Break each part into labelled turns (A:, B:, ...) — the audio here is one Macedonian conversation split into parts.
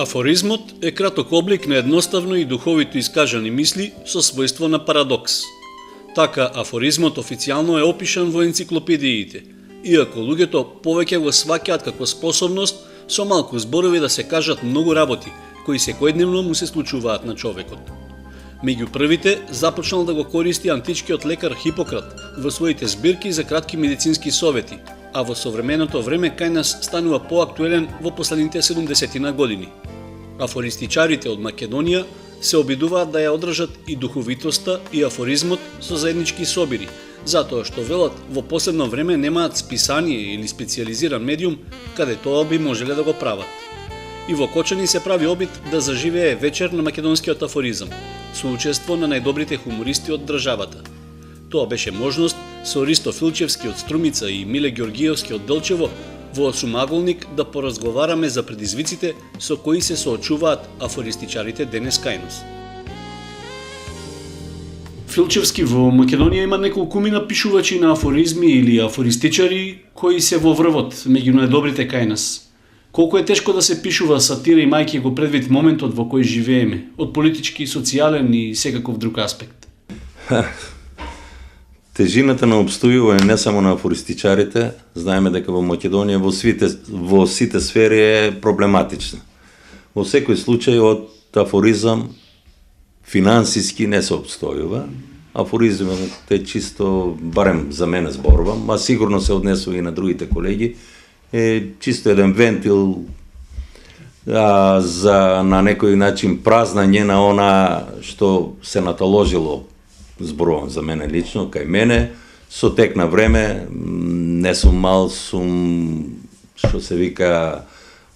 A: Афоризмот е краток облик на едноставно и духовито искажани мисли со својство на парадокс. Така, афоризмот официјално е опишан во енциклопедиите, иако луѓето повеќе го сваќаат како способност со малку зборови да се кажат многу работи, кои секојдневно му се случуваат на човекот. Меѓу првите започнал да го користи античкиот лекар Хипократ во своите збирки за кратки медицински совети, а во современото време кај нас станува поактуелен во последните 70 години. Афористичарите од Македонија се обидуваат да ја одржат и духовитоста и афоризмот со заеднички собири, затоа што велат во последно време немаат списание или специализиран медиум каде тоа би можеле да го прават. И во Кочани се прави обид да заживее вечер на македонскиот афоризам, со учество на најдобрите хумористи од државата. Тоа беше можност со Ристо Филчевски од Струмица и Миле Ѓоргиевски од Делчево во осумаголник да поразговараме за предизвиците со кои се соочуваат афористичарите денес кај нас. Филчевски, во Македонија има неколкумина пишувачи на афоризми или афористичари кои се во врвот меѓу најдобрите кај нас. Колку е тешко да се пишува сатира и мајки го предвид моментот во кој живееме, од политички, социјален и секаков друг аспект?
B: Тежината на обстојување не само на афористичарите, знаеме дека во Македонија во сите сфери е проблематична. Во секој случај од афоризам финансиски не се обстојува. Афоризмот е чисто, барем за мене зборувам, а сигурно се однесува и на другите колеги, е чисто еден вентил за на некој начин празнање на она што се наталожило, зборувам за мене лично, кај мене, со тек на време, не сум мал, што се вика,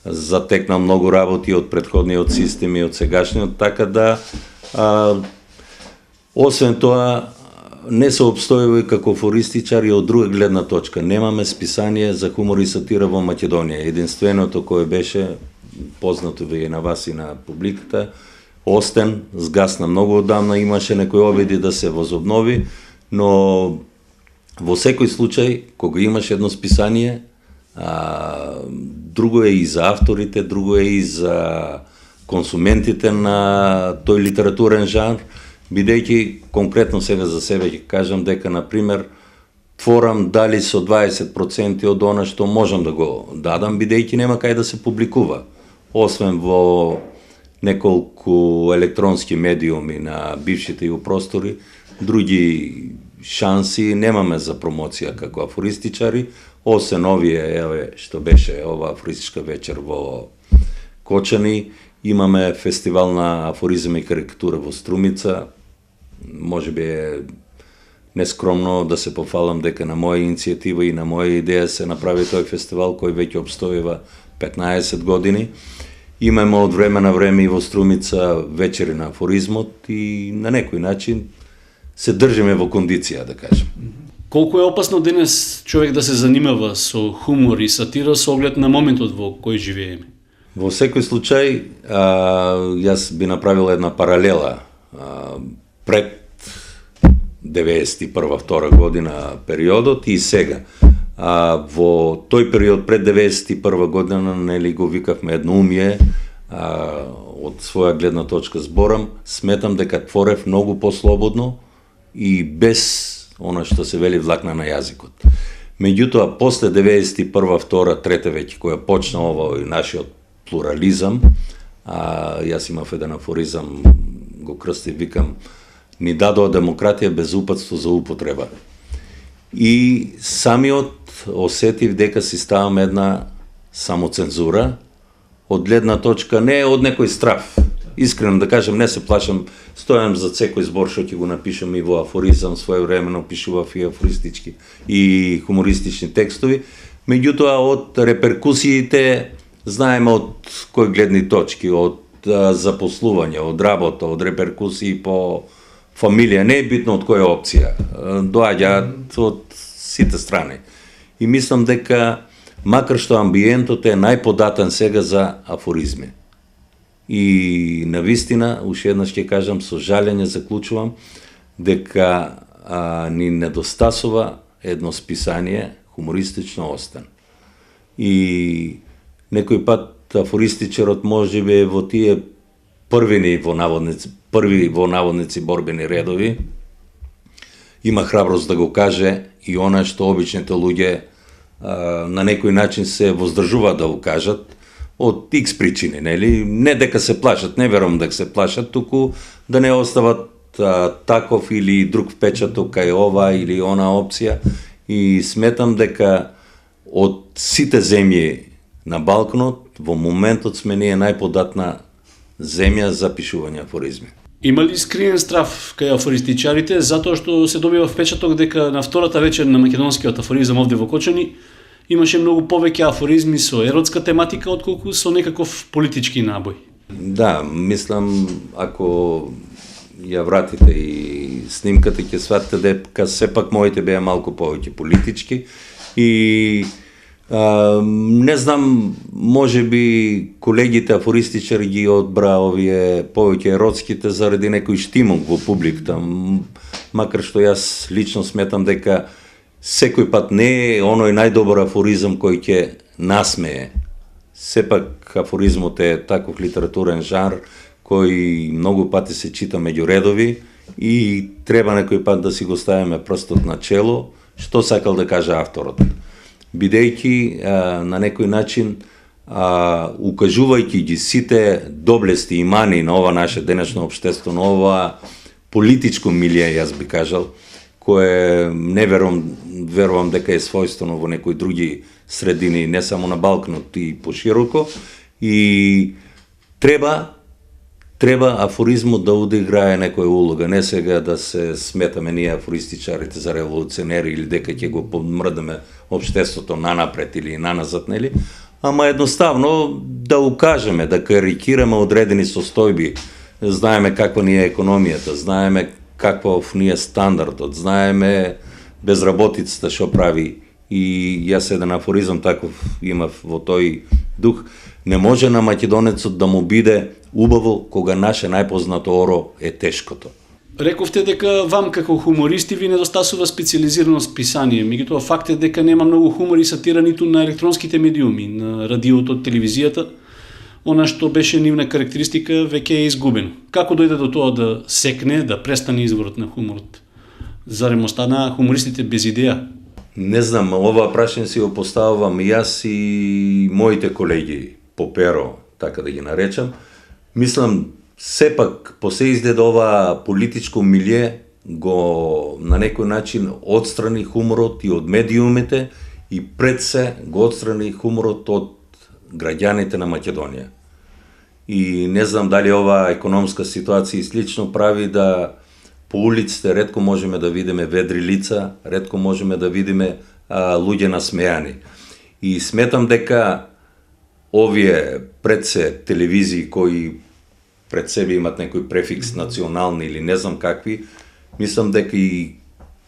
B: затекнал многу работи од претходниот систем и од сегашниот, така да, освен тоа, не се обстојува и како афористичар и од друга гледна точка. Немаме списание за хумор и сатира во Македонија. Единственото кое беше познато и на вас и на публиката, Остен, сгасна многу одамна, имаше некои обиди да се возобнови, но во секој случај, кога имаш едно списание, друго е и за авторите, друго е и за консументите на тој литературен жанр, бидејќи конкретно сега за себе ќе кажам дека, например, творам дали со 20% од она што можам да го дадам, бидејќи нема кај да се публикува, освен во неколку електронски медиуми на бившите ју простори, други шанси немаме за промоција како афористичари, освен овие, еве, што беше ова афористичка вечер во Кочани, имаме фестивал на афоризам и карикатура во Струмица. Може би е нескромно да се пофалам дека на моја иницијатива и на моја идеја се направи тој фестивал кој веќе обстојува 15 години. Имаме од време на време и во Струмица вечери на афоризмот и на некој начин се држиме во кондиција, да кажем.
A: Колку е опасно денес човек да се занимава со хумор и сатира со оглед на моментот во кој живееме?
B: Во секој случај, јас би направил една паралела пред 91-2 година периодот и сега. Во тој период пред 91 година, нели го викавме едноумие, од своја гледна точка зборам, сметам дека творев многу послободно и без она што се вели влакна на јазикот. Меѓутоа, после 91-2, 3 веќе, која почна овој нашиот плурализам, јас имав еден афоризам, го крстив, викам, ни дадоа демократија без упатство за употреба. И самиот осетив дека си ставам една самоцензура, од гледна точка не од некој страф. Искрено да кажем, не се плашам, стојам за секој збор што ќе го напишам и во афоризам, своевремено пишував и афористички и хумористични текстови, меѓутоа од реперкусиите знаеме од кои гледни точки, од запослување, од работа, од реперкусии по фамилија, не е битно од која опција, доаѓаат од сите страни. И мислам дека, макар што амбиентот е најподатен сега за афоризми. И навистина, уште еднаш ќе кажам, со жалење заклучувам, дека ни недостасува едно списание хумористично Остен. И некој пат афористичарот можеби е во тие први во наводници борбени редови. Има храброст да го каже и она што обичните луѓе на некој начин се воздржуваат да го кажат од X причини, нели? Не дека се плашат, не верувам дека се плашат, туку да не остават таков или друг впечаток кај ова или она опција, и сметам дека од сите земји на Балканот во моментот сме ние најподатна земја за пишување афоризми.
A: Има ли скриен страф кај афористичарите затоа што се добива впечаток дека на втората вечер на македонскиот афоризам овде во Кочани имаше многу повеќе афоризми со еротска тематика отколку со некаков политички набој?
B: Да, мислам, ако ја вратите и снимката, ќе сватите дека сепак моите беа малку повеќе политички и не знам, може би колегите афористичари ги одбра овие повеќе еротските заради некој штимок во публиката, макар што јас лично сметам дека секој пат не е оној најдобар афоризам кој ќе насмее. Сепак афоризмот е таков литературен жанр кој многу пати се чита меѓу редови и треба некој пат да си го ставиме прстот на чело, што сакал да каже авторот. Бидејќи на некој начин, укажувајќи ги сите доблести и мани на ова наше денешно општество, на ова политичко милие, јас би кажал, кое не верувам дека е својствено во некои други средини, не само на Балканот и пошироко, и треба афоризмот да одиграе некоја улога, не сега да се сметаме ние афористичарите за револуционери или дека ќе го помрдаме општеството нанапред или наназад, нели? Ама едноставно да укажеме, да карикираме одредени состојби. Знаеме каква ни е економијата, знаеме каков ни е стандардот, знаеме безработицата што прави, и јас еден афоризам таков имав во тој дух. Не може на македонецот да му биде убаво кога наше најпознато оро е тешкото.
A: Рековте дека вам како хумористи ви недостасува специализирано списание, меѓутоа факт е дека нема многу хумор и сатира ниту на електронските медиуми, на радиото, телевизијата. Она што беше нивна карактеристика веќе е изгубено. Како дојде до тоа да секне, да престане изворот на хуморот? Зарем остана хумористите без идеја?
B: Не знам, ова прашање си го поставувам јас и моите колеги по перо, така да ги наречам. Мислам, сепак, по се изглед ова политичко милие го на некој начин отстрани хуморот и од медиумите и пред се го отстрани хуморот од граѓаните на Македонија. И не знам дали ова економска ситуација и слично прави да по улиците ретко можеме да видиме ведри лица, ретко можеме да видиме луѓе насмејани. И сметам дека овие пред се телевизии кои пред себе имат некој префикс национални или не знам какви, мислам дека и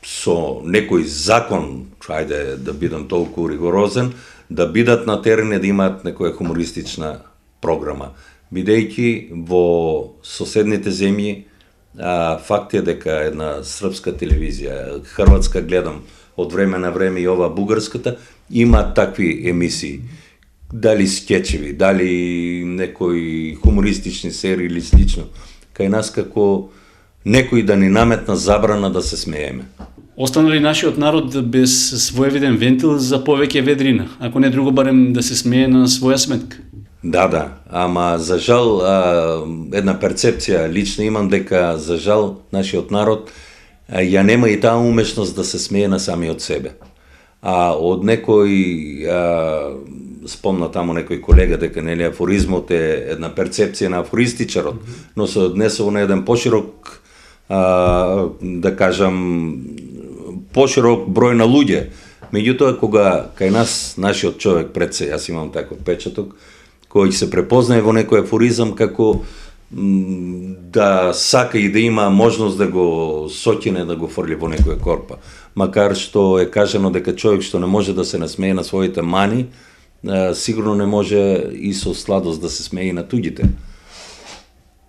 B: со некој закон, ајде да бидам толку ригорозен, да бидат на терен и да имаат некоја хумористична програма. Бидејќи во соседните земји факт е дека една српска телевизија, хрватска гледам од време на време и ова бугарската, има такви емисии. Дали скечеви, дали некои хумористични серии или слично. Кај нас како некој да ни наметна забрана да се смееме.
A: Остана ли нашиот народ без своевиден вентил за повеќе ведрина, ако не друго барем да се смее на своја сметка?
B: Да, ама за жал една перцепција лично имам дека за жал нашиот народ ја нема и таа умешност да се смее на самиот себе. Од некој спомна таму некој колега дека нели афоризмот е една перцепција на афористичарот, но се однесува на еден поширок да кажам поширок број на луѓе. Меѓутоа кога кај нас нашиот човек пред се, јас имам таков печаток, кој се препознае во некој афоризам како да сака и да има можност да го сокине, да го фрли во некоја корпа. Макар што е кажано дека човек што не може да се насмее на своите мани, сигурно не може и со сладост да се смее на туѓите.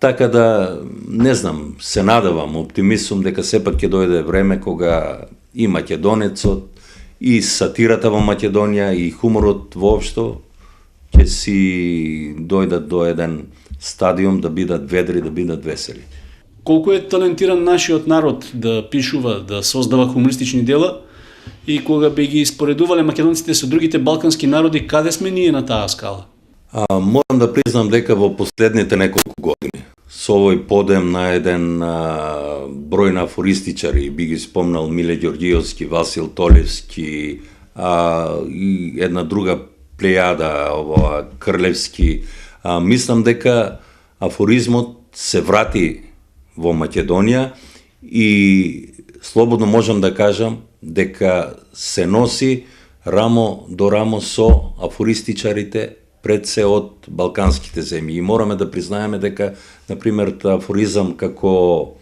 B: Така да, не знам, се надевам, оптимист сум дека сепак ќе дојде време кога и македонецот, и сатирата во Македонија, и хуморот воопшто ќе си дојдат до еден стадиум да бидат ведри, да бидат весели.
A: Колку е талентиран нашиот народ да пишува, да создава хумористични дела, и кога би ги споредувале македонците со другите балкански народи, каде сме ние на таа скала?
B: Морам да признам дека во последните неколку години со овој подем на еден број на афористичари, би ги спомнал Миле Ѓорѓиовски, Васил Толевски, и една друга плејада, Крлевски, мислам дека афоризмот се врати во Македонија и слободно можам да кажам дека се носи рамо до рамо со афористичарите пред се од балканските земји. И мораме да признаеме дека, например, афоризам како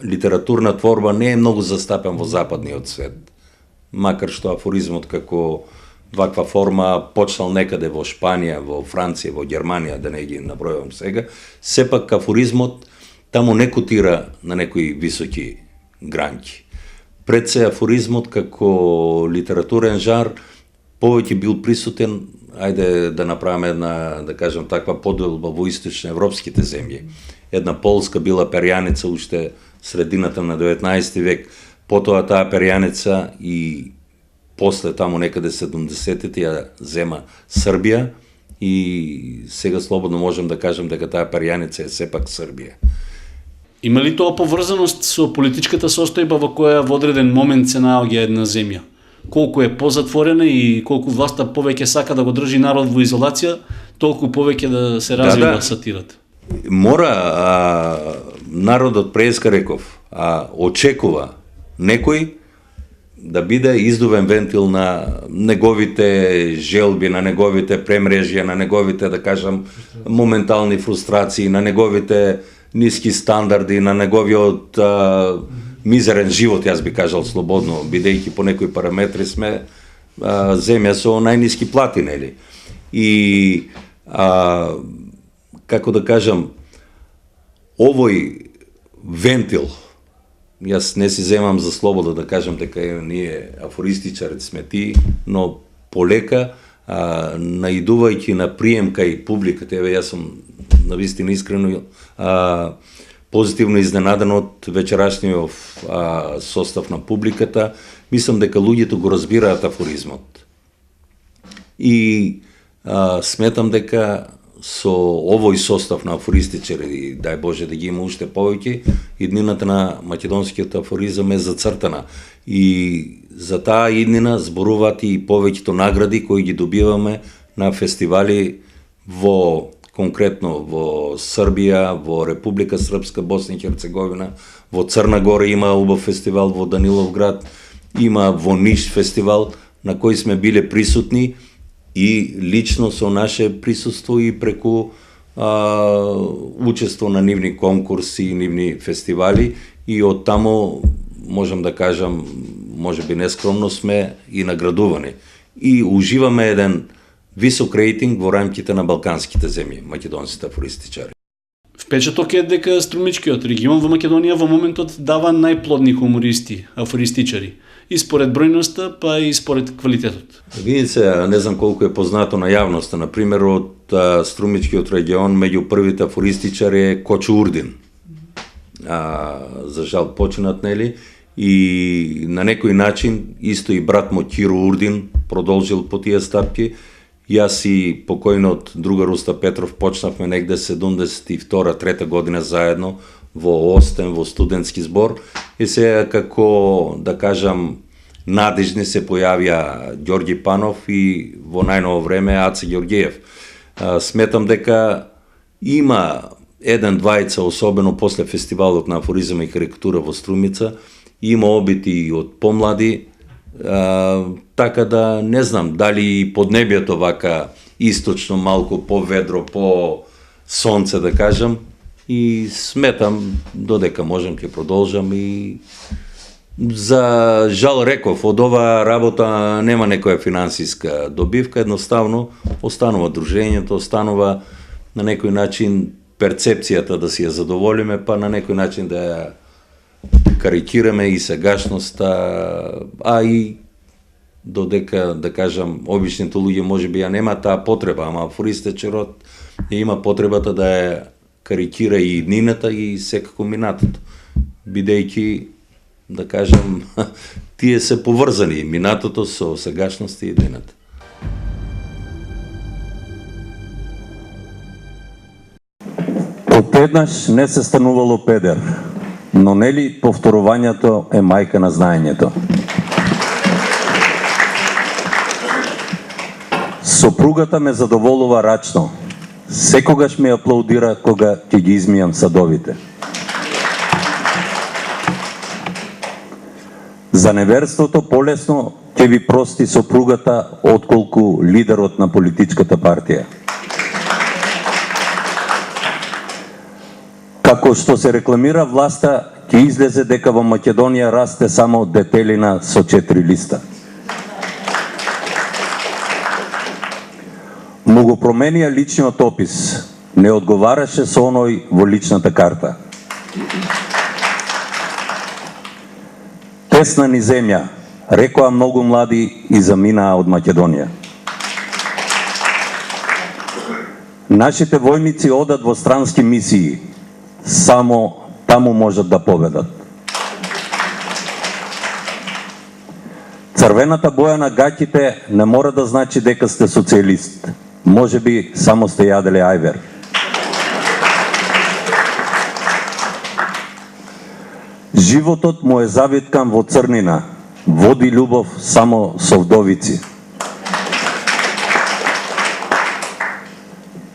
B: литературна творба не е многу застапен во западниот свет. Макар што афоризмот како ваква форма почнал некаде во Шпанија, во Франција, во Германија, да не ги набројувам сега, сепак афоризмот таму не котира на некои високи гранки. Пред се афоризмот како литературен жар повеќе бил присутен, ајде да направиме една, да кажем таква поделба во источно европските земји. Една полска била перјаница уште средината на 19 век, потоа таа перјаница и после таму некаде 70-тите ја зема Србија и сега слободно можем да кажем дека таа перјаница е сепак Србија.
A: Има ли тоа поврзаност со политичката состојба во која во одреден момент се наоѓа една земја? Колку е позатворена и колку власта повеќе сака да го држи народ во изолација, толку повеќе да се развива сатирата.
B: Мора народот, преска реков, очекува некој да биде издувен вентил на неговите желби, на неговите премрежја, на неговите, да кажам, моментални фрустрации, на неговите ниски стандарди, на неговиот мизерен живот, јас би кажал слободно, бидејќи по некои параметри сме земја со најниски плати, нели? И како да кажам, овој вентил, јас не си земам за слобода да кажам дека ние афористичарите сме ти, но полека, наидувајќи на прием кај публиката, еве јас сум навистина искрено позитивно изненаден од вечерашниот состав на публиката. Мислам дека луѓето го разбираат афоризмот. И сметам дека со овој состав на афористичари, дај Боже да ги има уште повеќе, иднината на македонскиот афоризам е зацртана. И за таа иднина зборуваат и повеќето награди кои ги добиваме на фестивали конкретно во Србија, во Република Српска, Босна и Херцеговина, во Црна Гора има убав фестивал, во Даниловград има во Ниш фестивал на кој сме биле присутни и лично со наше присуство и преку учество на нивни конкурси и нивни фестивали и од таму можам да кажам, можеби нескромно сме и наградувани. И уживаме еден висок рейтинг во рамките на балканските земји, македонските афористичари.
A: Впечаток е дека Струмичкиот регион во Македонија во моментот дава најплодни хумористи, афористичари, и според бројноста, па и според квалитетот.
B: Видите, не знам колку е познато на јавноста, например од Струмичкиот регион меѓу првите афористичари е Кочо Урдин. За жал починат, нели? И на некој начин исто и брат му Киро Урдин продолжил по тие стапки. Јас и покојниот другар Уста Петров почнавме негде 72-3 година заедно во Остен, во студентски збор. И сега како, да кажам, надежни се појавија Ѓорѓи Панов и во најново време Аце Ѓорѓиев. Сметам дека има еден-двајца, особено после фестивалот на афоризам и карикатура во Струмица, има обити и од помлади, така да не знам дали поднебјето вака источно малку поведро, по сонце да кажам, и сметам додека можам ќе продолжам и за жал реков, од ова работа нема некоја финансиска добивка, едноставно останува дружењето, останува на некој начин перцепцијата да си ја задоволиме, па на некој начин да ја карикираме и сегашноста, а и додека, да кажам, обичните луѓе можеби ја нема таа потреба, ама афористичарот има потребата да ја карикира и иднината и секако минатото, бидејќи, да кажам, тие се поврзани, минатото со сегашноста и иднината.
C: Отеднаш не се станувало педер, но нели повторувањето е мајка на знаењето. Сопругата ме задоволува рачно. Секогаш ми аплаудира кога ќе ги измијам садовите. За неверството полесно ќе ви прости сопругата отколку лидерот на политичката партија. Како што се рекламира власта, ќе излезе дека во Македонија расте само детелина со 4 листа. Му го променија личниот опис, не одговараше со оној во личната карта. Тесна ни земја, рекоа многу млади и заминаа од Македонија. Нашите војници одат во странски мисии, само таму можат да победат. Црвената боја на гаќите не мора да значи дека сте социјалист. Може би само сте јаделе ајвер. Животот му е завиткан во црнина, води љубов само со вдовици.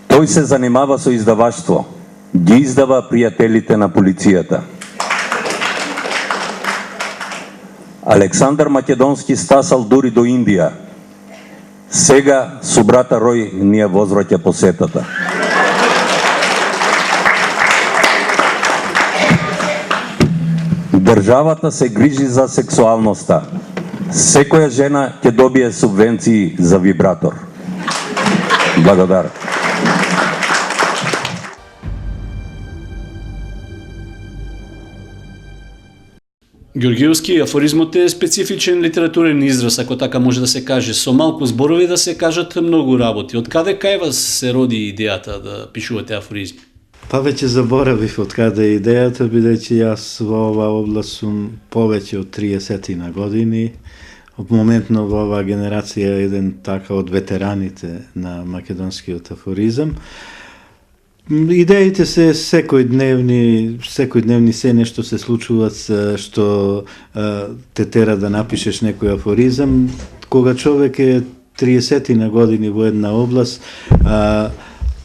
C: Тој се занимава со издаваштво, ги издава пријателите на полицијата. Александар Македонски стасал дури до Индија. Сега со брата Рој ни ја возвраќа посетата. Државата се грижи за сексуалноста. Секоја жена ќе добие субвенции за вибратор. Благодарам.
A: Георгиевски, афоризмот е специфичен литературен израз, ако така може да се каже. Со малку зборови да се кажат многу работи. Од каде кај вас се роди идејата да пишувате афоризми?
D: Па веќе заборавив од каде е идејата, бидејќи јас во оваа област сум повеќе од 30 на години. Моментно во оваа генерација е еден така од ветераните на македонскиот афоризам. Идеите се секојдневни се нешто се случуваат што те тера да напишеш некој афоризам. Кога човек е 30 на години во една област,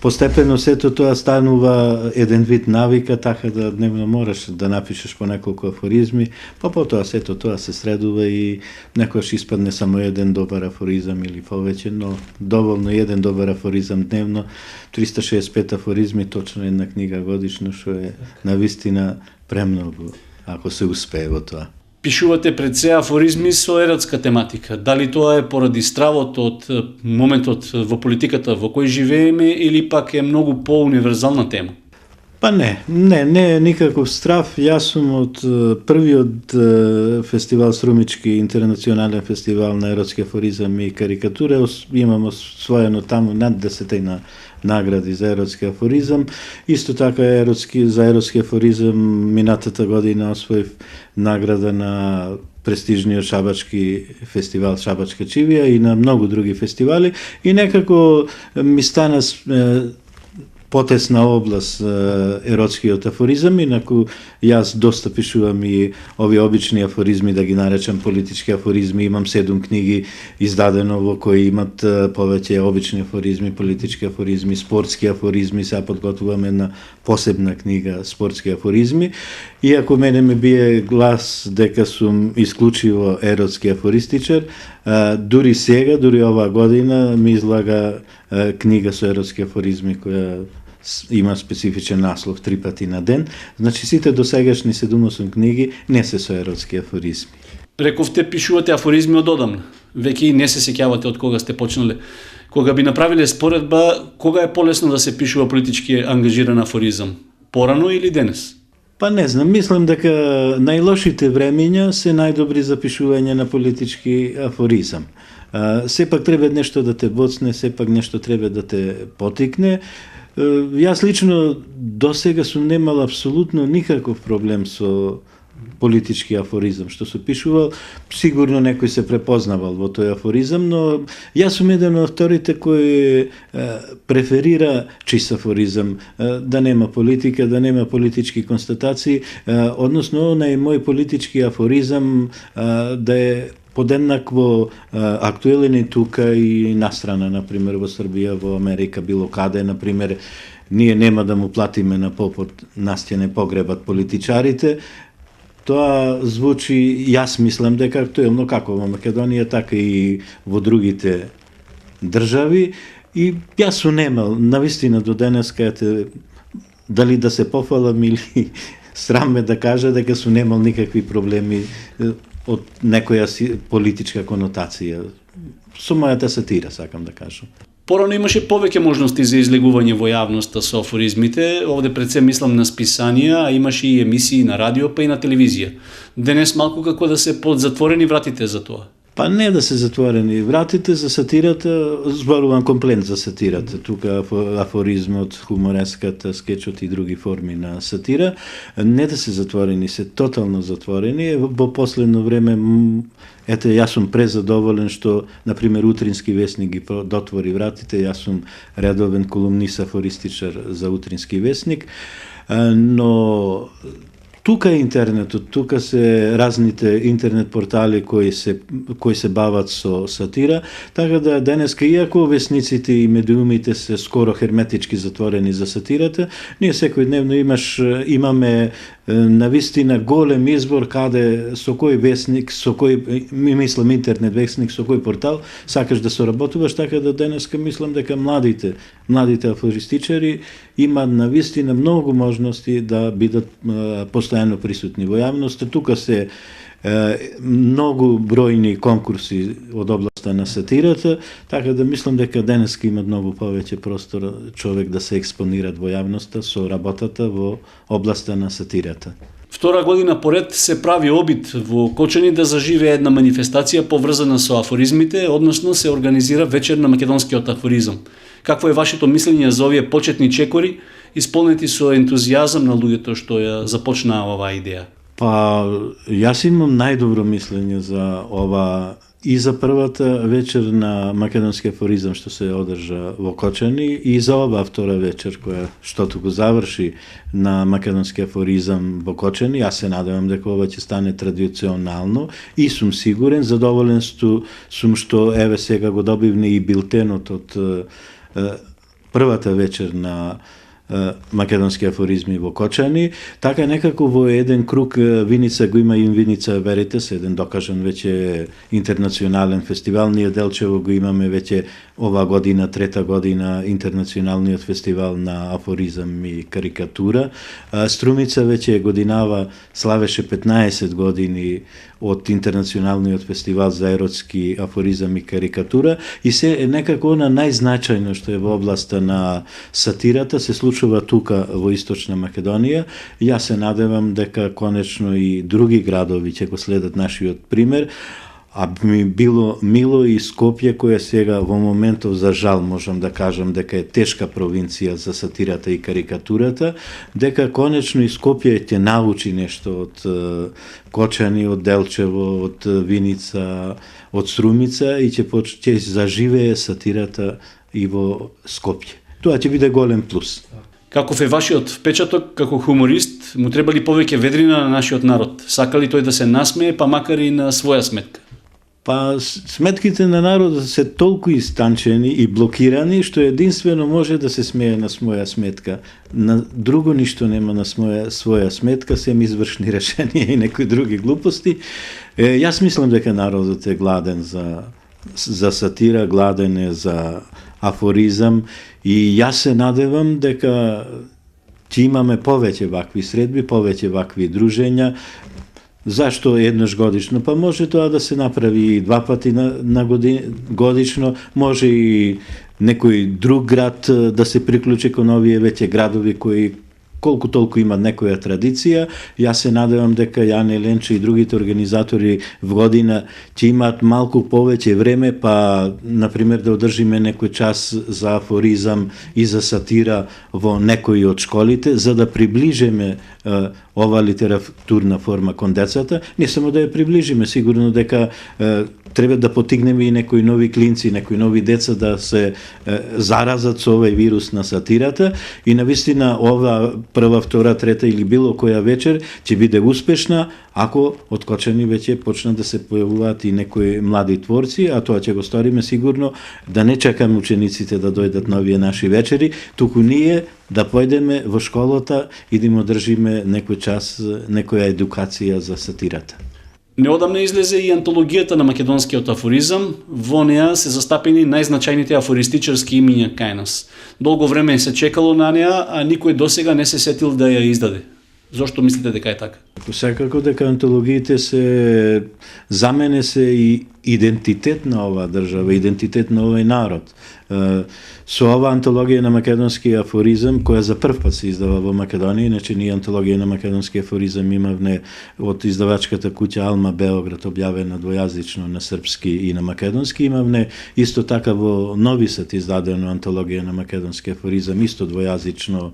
D: постепено сето тоа станува еден вид навика, така да дневно мораш да напишеш по неколку афоризми, па потоа сето тоа се средува и некојаш испадне само еден добар афоризам или повеќе, но доволно еден добар афоризам дневно, 365 афоризми, точно една книга годишно, што е навистина премногу, ако се успее во тоа.
A: Пишувате пред се афоризми со еротска тематика. Дали тоа е поради стравот од моментот во политиката во кој живееме или пак е многу по-универзална тема?
D: Па не е никаков страв. Јас сум од првиот фестивал Струмички, интернационален фестивал на еротски афоризам и карикатура. Имам освоено таму над 10 награди за еротски афоризам. Исто така за еротски афоризам минатата година освоив награда на престижниот шабачки фестивал Шабачка чивија и на многу други фестивали и некако ми стана потесна област еротскиот афоризам, инаку јас доста пишувам и овие обични афоризми, да ги наречам политички афоризми, имам 7 книги издадено во кои имат повеќе обични афоризми, политички афоризми, спортски афоризми, сега подготвувам една посебна книга спортски афоризми, иако мене ме бие глас дека сум исклучиво еротски афористичар, дури сега, дури оваа година ми излага книга со еротски афоризми која има специфичен наслов 3 пати на ден. Значи сите досегашни 7-8 книги не се со еротски афоризми.
A: Рековте пишувате афоризми од одамна. Веќе и не се сеќавате од кога сте почнале. Кога би направиле споредба, кога е полесно да се пишува политички ангажиран афоризам? Порано или денес?
D: Па не знам, мислам дека најлошите времиња се најдобри за пишување на политички афоризам. Сепак треба нешто да те боцне, сепак нешто треба да те потикне. Јас лично досега сум немал апсолутно никаков проблем со политички афоризам што се пишувал. Сигурно некој се препознавал во тој афоризам, но јас сум еден од авторите кој преферира чист афоризам, да нема политика, да нема политички констатации, односно онај мој политички афоризам да е подеднакво актуелен и тука и настрана, например, во Србија, во Америка, било каде, например, ние нема да му платиме на попот, нас ќе не погребат политичарите. Тоа звучи, јас мислам дека актуелно како во Македонија, така и во другите држави. И јас сум немал, навистина до денеска, дали да се пофалам или срам ме да кажа дека сум немал никакви проблеми од некоја политичка конотација. Со мојата сатира, сакам да кажам.
A: Порано имаше повеќе можности за излегување во јавноста со афоризмите. Овде пред се мислам на списанија, а имаше и емисии на радио, па и на телевизија. Денес малку како да се под затворени вратите за тоа.
D: Па не да се затворени вратите за сатирата, зборувам комплент за сатирата. Тука афоризмот, хумореската, скечот и други форми на сатира, не да се затворени, се тотално затворени. Во последно време, ете, јас сум презадоволен што, например, Утрински весник ги дотвори вратите, јас сум редовен колумнист, афористичар за Утрински весник, но тука е интернетот, тука се разните интернет портали кои се бават со сатира, така да денеска, иако весниците и медиумите се скоро херметички затворени за сатирата, ние секојдневно имаме навистина голем избор каде со кој весник, со кој, мислам интернет весник, со кој портал сакаш да соработуваш, така да денеска мислам дека младите афористичари имаат навистина многу можности да бидат постојано присутни во јавноста. Тука се многу бројни конкурси од областа на сатирата, така да мислам дека денеска има многу повеќе простор човек да се експонира во јавноста со работата во областа на сатирата.
A: Втора година поред се прави обид во Кочани да заживее една манифестација поврзана со афоризмите, односно се организира вечер на македонскиот афоризам. Какво е вашето мислење за овие почетни чекори, исполнети со ентузијазам на луѓето што ја започнаа оваа идеја?
D: Па, јас имам најдобро мислење за ова и за првата вечер на македонски афоризам што се одржа во Кочани и за оваа втора вечер што го заврши на македонски афоризам во Кочани. Јас се надевам дека ова ќе стане традиционално и сум сигурен, задоволен сум што еве сега го добивне и билтенот од првата вечер на македонски афоризми во Кочани, така некако во еден круг Виница го има и Виница Веритес, еден докажан веќе интернационален фестивал. Ние Делчево го имаме веќе ова година, трета година, интернационалниот фестивал на афоризам и карикатура. Струмица веќе годинава славеше 15 години од интернационалниот фестивал за еротски афоризам и карикатура и се некако на најзначајно што е во областа на сатирата се случува тука во Источна Македонија. Јас се надевам дека конечно и други градови ќе го следат нашиот пример, а ми било мило и Скопје, која сега во моментов за жал можам да кажам дека е тешка провинција за сатирата и карикатурата, дека конечно и Скопје ќе научи нешто од Кочани, од Делчево, од Виница, од Струмица и ќе заживее сатирата и во Скопје. Тоа ќе биде голем плюс.
A: Каков е вашиот впечаток како хуморист? Му треба ли повеќе ведрина на нашиот народ? Сака ли тој да се насмее, па макар и на своја сметка?
D: Па сметките на народот се толку истанчени и блокирани што единствено може да се смее на своја сметка. На друго ништо нема на своја сметка, сем извршни решенија и некои други глупости. Јас мислам дека народот е гладен за сатира, гладен е за афоризам и јас се надевам дека ќе имаме повеќе вакви средби, повеќе вакви дружења. Зашто еднаш годишно? Па може тоа да се направи и два пати на годишно, може и некој друг град да се приклучи кон овие веќе градови кои колку толку има некоја традиција. Јас се надевам дека Јане Ленче и другите организатори в година ќе имаат малку повеќе време, па, например, да одржиме некој час за афоризам и за сатира во некои од школите, за да приближиме ова литературна форма кон децата, не само да ја приближиме, сигурно дека треба да потигнеме и некои нови клинци, некои нови деца да се заразат со овој вирус на сатирата и навистина ова прва, втора, трета или било која вечер ќе биде успешна ако откочени веќе почнат да се појавуваат и некои млади творци, а тоа ќе го сториме сигурно да не чекаме учениците да дојдат на овие наши вечери, туку ние да појдеме во школата и да им одржиме некој час, некоја едукација за сатирата.
A: Неодамна излезе и антологијата на македонскиот афоризам, во неа се застапени најзначајните афористичарски имиња кај нас. Долго време се чекало на неа, а никој досега не се сетил да ја издаде. Зошто мислите дека е така?
D: Секако дека антологиите се за мене се и идентитет на оваа држава, идентитет на овој народ. Со ова антологија на македонски афоризам, која за прв пат се издава во Македонија, иначе ние антологија на македонски афоризам имавме од издавачката куќа Алма Београд, објавена двојазично на српски и на македонски, имавме исто така во Нови Сад издадено антологија на македонски афоризам, исто двојазично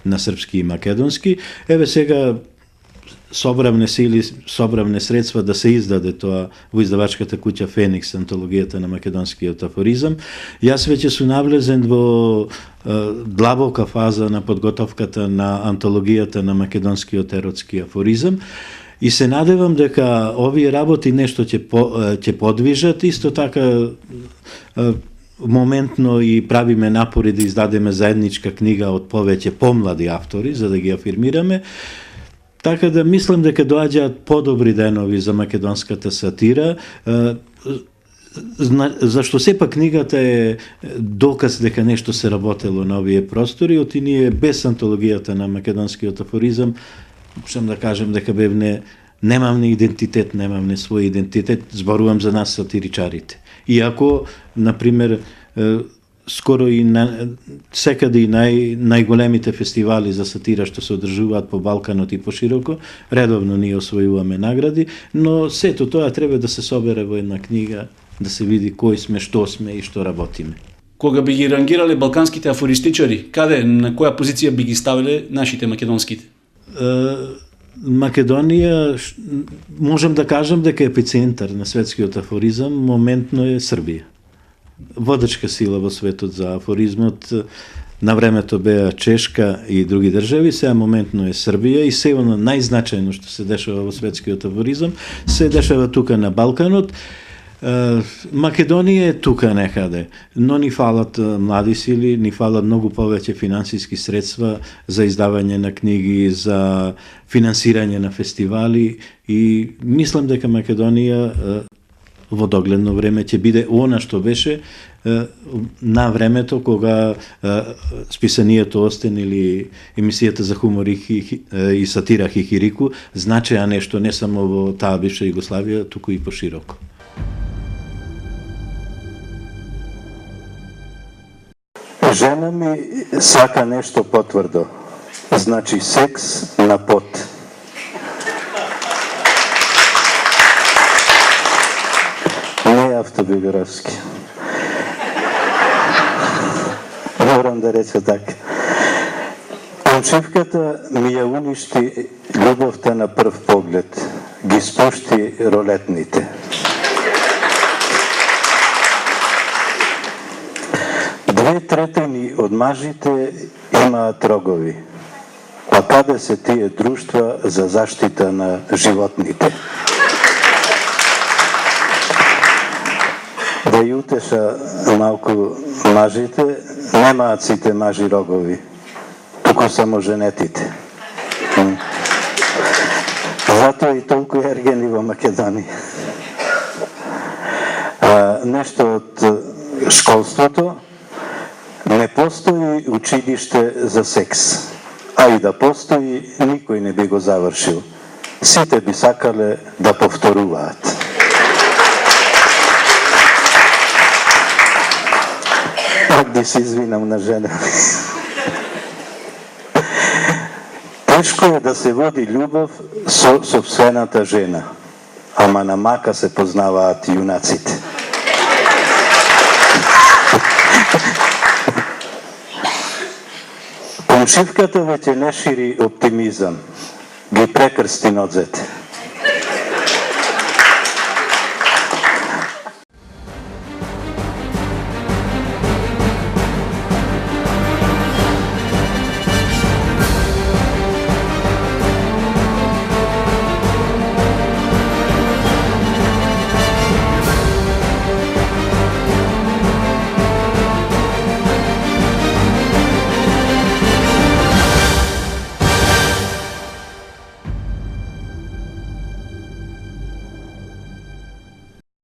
D: на српски и македонски. Еве сега собравне сили, собравне средства да се издаде тоа во издавачката куќа Феникс, антологијата на македонскиот афоризам. Јас веќе сум навлезен во длабока фаза на подготовката на антологијата на македонскиот еротски афоризам и се надевам дека овие работи нешто ќе подвижат, исто така моментно и правиме напори да издадеме заедничка книга од повеќе помлади автори, за да ги афирмираме. Така да мислам дека доаѓаат подобри денови за македонската сатира, зашто сепак книгата е доказ дека нешто се работело на овие простори, оти ние без антологијата на македонскиот афоризам, сам да кажем дека немавме идентитет, немавме свој идентитет, зборувам за нас сатиричарите. Иако, например, скоро и секаде и најголемите фестивали за сатира што се одржуваат по Балканот и пошироко, редовно ние освојуваме награди, но сето тоа треба да се собере во една книга, да се види кои сме, што сме и што работиме.
A: Кога би ги рангирале балканските афористичари, каде, на која позиција би ги ставиле нашите македонските?
D: Македонија, можем да кажем дека епицентар на светскиот афоризам моментно е Србија. Водачка сила во светот за афоризмот на времето беа Чешка и други држави, сега моментно е Србија и се оно најзначајно што се дешава во светскиот афоризам се дешава тука на Балканот. Македонија е тука некаде, но ни фалат млади сили, ни фалат многу повеќе финансиски средства за издавање на книги, за финансирање на фестивали и мислам дека Македонија во догледно време ќе биде она што беше на времето кога списанието Остен или емисијата за хумор и сатира Хихирику значеа нешто не само во таа бивша Југославија, туку и пошироко.
C: Жена ми сака нешто потврдо, значи секс на пот. Не автобиографски. Морам да рече така. Комшивката ми ја уништи љубовта на прв поглед, ги спушти ролетните. Две третини од мажите имаат рогови. А каде се тие друштва за заштита на животните? Да ја утеша малку мажите, немаат сите мажи рогови, туку само женетите. Затоа и толку ергени во Македонија. Нешто од школството, не постои училиште за секс, а и да постои, никој не би го завршил. Сите би сакале да повторуваат. Да се извинам на жена. Тешко е да се води љубов со сопствената жена, ама на мака се познаваат јунаците. Комшивката веќе не шири оптимизам, ги прекрсти ноцете.